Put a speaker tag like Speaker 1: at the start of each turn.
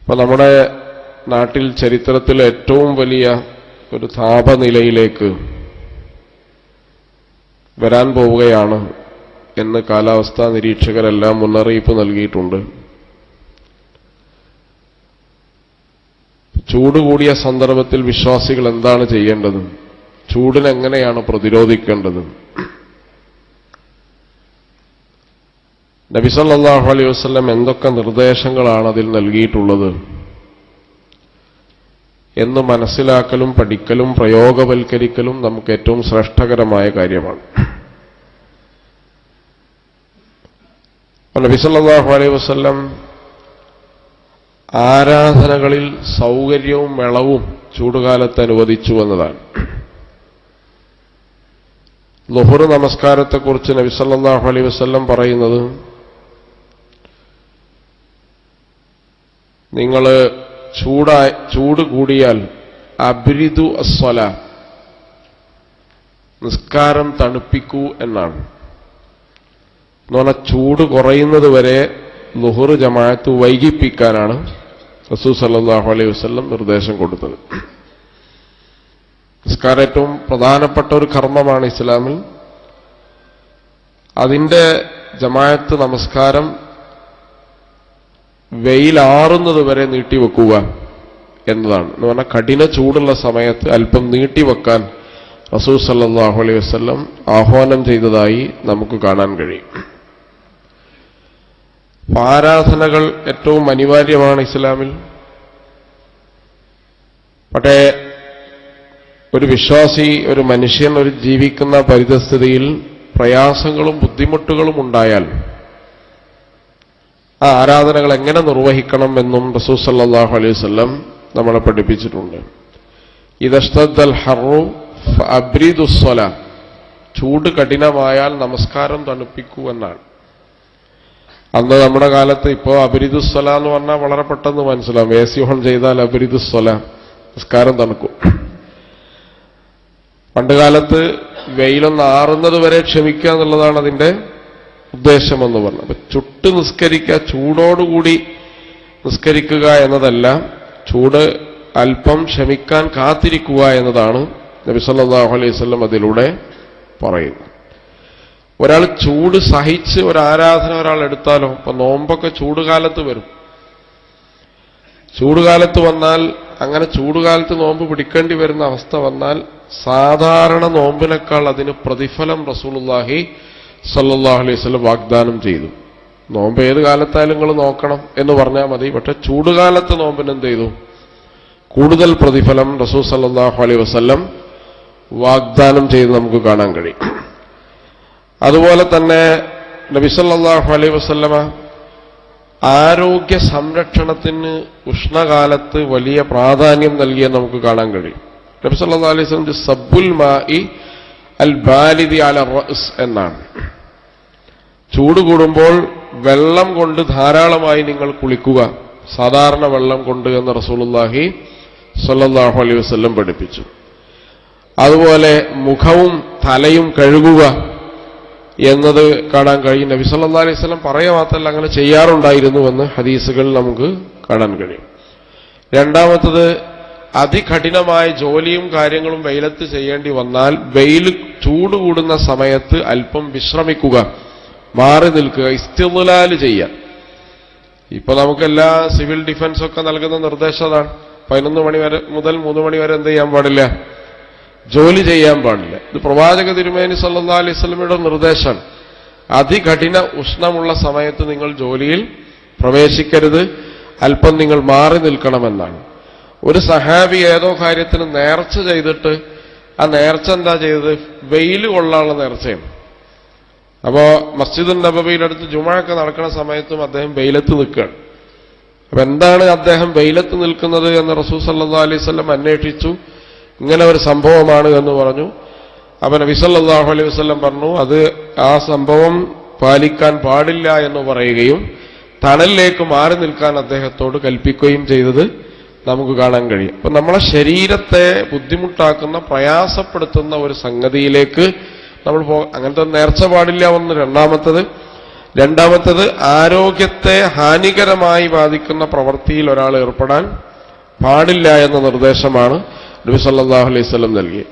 Speaker 1: അപ്പോൾ നമ്മുടെ നാട്ടിൽ ചരിത്രത്തിൽ ഏറ്റവും വലിയ ഒരു താപനിലയിലേക്ക് വരാൻ പോവുകയാണ് എന്ന് കാലാവസ്ഥാ നിരീക്ഷകരെല്ലാം മുന്നറിയിപ്പ് നൽകിയിട്ടുണ്ട്. ചൂട് കൂടിയ സന്ദർഭത്തിൽ വിശ്വാസികൾ എന്താണ് ചെയ്യേണ്ടത്? ചൂടിനെങ്ങനെയാണ് പ്രതിരോധിക്കേണ്ടത്? നബി സല്ലല്ലാഹു അലൈഹി വസല്ലം എന്തൊക്കെ നിർദ്ദേശങ്ങളാണ് അതിൽ നൽകിയിട്ടുള്ളത് എന്ന് മനസ്സിലാക്കലും പഠിക്കലും പ്രയോഗവൽക്കരിക്കലും നമുക്ക് ഏറ്റവും ശ്രേഷ്ഠകരമായ കാര്യമാണ്. നബി സല്ലല്ലാഹു അലൈഹി വസല്ലം ആരാധനകളിൽ സൗകര്യവും മെളവും ചൂടുകാലത്ത് അനുവദിച്ചു എന്നതാണ്. ളുഹ്ർ നമസ്കാരത്തെക്കുറിച്ച് നബി സല്ലല്ലാഹു അലൈഹി വസല്ലം പറയുന്നത്, നിങ്ങൾ ചൂട് കൂടിയാൽ അബ്രിദു അസ്സലാ, നിസ്കാരം തണുപ്പിക്കൂ എന്നാണ്. എന്ന് പറഞ്ഞാൽ ചൂട് കുറയുന്നത് വരെ ളുഹ്ർ ജമാഅത്ത് വൈകിപ്പിക്കാനാണ് റസൂൽ സല്ലല്ലാഹു അലൈഹി വസല്ലം നിർദ്ദേശം കൊടുത്തത്. നിസ്കാരം ഏറ്റവും പ്രധാനപ്പെട്ട ഒരു കർമ്മമാണ് ഇസ്ലാമിൽ. അതിന്റെ ജമാഅത്ത് നമസ്കാരം വെയിലാറുന്നത് വരെ നീട്ടിവെക്കുക എന്നതാണ്. എന്ന് പറഞ്ഞാൽ കഠിന ചൂടുള്ള സമയത്ത് അല്പം നീട്ടിവെക്കാൻ റസൂൽ സല്ലല്ലാഹു അലൈഹി വസല്ലം ആഹ്വാനം ചെയ്തതായി നമുക്ക് കാണാൻ കഴിയും. ആരാധനകൾ ഏറ്റവും അനിവാര്യമാണ് ഇസ്ലാമിൽ. പക്ഷേ ഒരു വിശ്വാസി, ഒരു മനുഷ്യൻ, ഒരു ജീവിക്കുന്ന പരിതസ്ഥിതിയിൽ പ്രയാസങ്ങളും ബുദ്ധിമുട്ടുകളും ഉണ്ടായാൽ ആ ആരാധനകൾ എങ്ങനെ നിർവഹിക്കണം എന്നും റസൂൽ സല്ലല്ലാഹു അലൈഹി വസല്ലം നമ്മളെ പഠിപ്പിച്ചിട്ടുണ്ട്. ഇദസ്തദ്ദൽ ഹർറു ഫഅബ്രിദുസ് സ്വലാ, ചൂട് കഠിനമായാൽ നമസ്കാരം തണുപ്പിക്കൂ എന്നാണ്. അന്ന് നമ്മുടെ കാലത്ത് ഇപ്പോൾ അബ്രിദുസ് സ്വലാ എന്ന് പറഞ്ഞാൽ വളരെ പെട്ടെന്ന് മനസ്സിലാവും. AC ഓൺ ചെയ്താൽ അബ്രിദുസ് സ്വലാ, നിസ്കാരം തണുക്കും. പണ്ടുകാലത്ത് വെയിലൊന്ന് ആറുന്നത് വരെ ക്ഷമിക്കുക എന്നുള്ളതാണ് അതിന്റെ ഉദ്ദേശമെന്ന് പറഞ്ഞു. അപ്പൊ ചുട്ട് നിസ്കരിക്കുക, ചൂടോടുകൂടി നിസ്കരിക്കുക എന്നതല്ല, ചൂട് അല്പം ക്ഷമിക്കാൻ കാത്തിരിക്കുക എന്നതാണ് നബി സല്ലല്ലാഹു അലൈഹി വസല്ലം അതിലൂടെ പറയുന്നത്. ഒരാൾ ചൂട് സഹിച്ച് ഒരു ആരാധന ഒരാൾ എടുത്താലോ, ഇപ്പൊ നോമ്പൊക്കെ ചൂടുകാലത്ത് വരും. ചൂടുകാലത്ത് വന്നാൽ, അങ്ങനെ ചൂടുകാലത്ത് നോമ്പ് പിടിക്കേണ്ടി വരുന്ന അവസ്ഥ വന്നാൽ സാധാരണ നോമ്പിനേക്കാൾ അതിന് പ്രതിഫലം റസൂലുള്ളാഹി സല്ലല്ലാഹു അലൈഹി വസല്ലം വാഗ്ദാനം ചെയ്തു. നോമ്പ് ഏത് കാലത്തായാലും നിങ്ങൾ നോക്കണം എന്ന് പറഞ്ഞാൽ മതി. പക്ഷെ ചൂടുകാലത്ത് നോമ്പിന് എന്ത് ചെയ്തു? കൂടുതൽ പ്രതിഫലം റസൂൽ സല്ലല്ലാഹു അലൈഹി വസല്ലം വാഗ്ദാനം ചെയ്ത് നമുക്ക് കാണാൻ കഴിയും. അതുപോലെ തന്നെ നബി സല്ലല്ലാഹു അലൈഹി വസല്ലമ ആരോഗ്യ സംരക്ഷണത്തിന് ഉഷ്ണകാലത്ത് വലിയ പ്രാധാന്യം നൽകിയെന്ന് നമുക്ക് കാണാൻ കഴിയും. നബി സല്ലല്ലാഹു അലൈഹി വസല്ലം സബ്ബുൽ മാഇ അൽ ബാലിദി അല റഅസ് എന്നാണ്. ചൂട് കൂടുമ്പോൾ വെള്ളം കൊണ്ട് ധാരാളമായി നിങ്ങൾ കുളിക്കുക, സാധാരണ വെള്ളം കൊണ്ട് എന്ന് റസൂലുള്ളാഹി സ്വല്ലല്ലാഹു അലൈഹി വസല്ലം പഠിപ്പിച്ചു. അതുപോലെ മുഖവും തലയും കഴുകുക എന്നത് കാണാൻ കഴിയും. നബി സല്ലല്ലാഹു അലൈഹി വസല്ലം പറയുക മാത്രമല്ല, അങ്ങനെ ചെയ്യാറുണ്ടായിരുന്നുവെന്ന് ഹദീസുകൾ നമുക്ക് കാണാൻ കഴിയും. രണ്ടാമത്തത്, അതികഠിനമായ ജോലിയും കാര്യങ്ങളും വെയിലത്ത് ചെയ്യേണ്ടി വന്നാൽ വെയിൽ ചൂട് കൂടുന്ന സമയത്ത് അല്പം വിശ്രമിക്കുക, മാറി നിൽക്കുക, ഇസ്തിദ്ലാൽ ചെയ്യാൻ. ഇപ്പൊ നമുക്കെല്ലാ സിവിൽ ഡിഫൻസ് ഒക്കെ നൽകുന്ന നിർദ്ദേശം അതാണ്. 11 മണി വരെ മുതൽ 3 മണി വരെ എന്ത് ചെയ്യാൻ പാടില്ല? ജോലി ചെയ്യാൻ പാടില്ല. ഇത് പ്രവാചക തിരുമേനി സല്ലല്ലാഹു അലൈഹി വസല്ലമയുടെ നിർദ്ദേശമാണ്. അതികഠിന ഉഷ്ണമുള്ള സമയത്ത് നിങ്ങൾ ജോലിയിൽ പ്രവേശിക്കരുത്, അല്പം നിങ്ങൾ മാറി നിൽക്കണമെന്നാണ്. ഒരു സഹാബി ഏതോ കാര്യത്തിന് നേർച്ച ചെയ്തിട്ട് ആ നേർച്ച എന്താ ചെയ്തത്? വെയിൽ കൊള്ളാനുള്ള നേർച്ചയാണ്. അപ്പോ മസ്ജിദുൻ നബവിയിലടുത്ത് ജുമുഅക്ക് നടക്കുന്ന സമയത്തും അദ്ദേഹം വെയിലത്ത് നിൽക്കുകയാണ്. അപ്പൊ എന്താണ് അദ്ദേഹം വെയിലത്ത് നിൽക്കുന്നത് എന്ന് റസൂൽ സല്ലല്ലാഹു അലൈഹി വസല്ലം അന്വേഷിച്ചു. ഇങ്ങനെ ഒരു സംഭവമാണ് എന്ന് പറഞ്ഞു. അപ്പൊ നബി സല്ലല്ലാഹു അലൈഹി വസല്ലം പറഞ്ഞു, അത് ആ സംഭവം പാലിക്കാൻ പാടില്ല എന്ന് പറയുകയും തണലിലേക്ക് മാറി നിൽക്കാൻ അദ്ദേഹത്തോട് കൽപ്പിക്കുകയും ചെയ്തത് നമുക്ക് കാണാൻ കഴിയും. അപ്പൊ നമ്മളെ ശരീരത്തെ ബുദ്ധിമുട്ടാക്കുന്ന, പ്രയാസപ്പെടുത്തുന്ന ഒരു സംഗതിയിലേക്ക് നമ്മൾ അങ്ങനത്തെ നേർച്ച പാടില്ല എന്ന്. രണ്ടാമത്തത്, രണ്ടാമത്തത്, ആരോഗ്യത്തെ ഹാനികരമായി ബാധിക്കുന്ന പ്രവൃത്തിയിൽ ഒരാൾ ഏർപ്പെടാൻ പാടില്ല എന്ന നിർദ്ദേശമാണ് നബി സല്ലല്ലാഹു അലൈഹി വസല്ലം നൽകിയത്.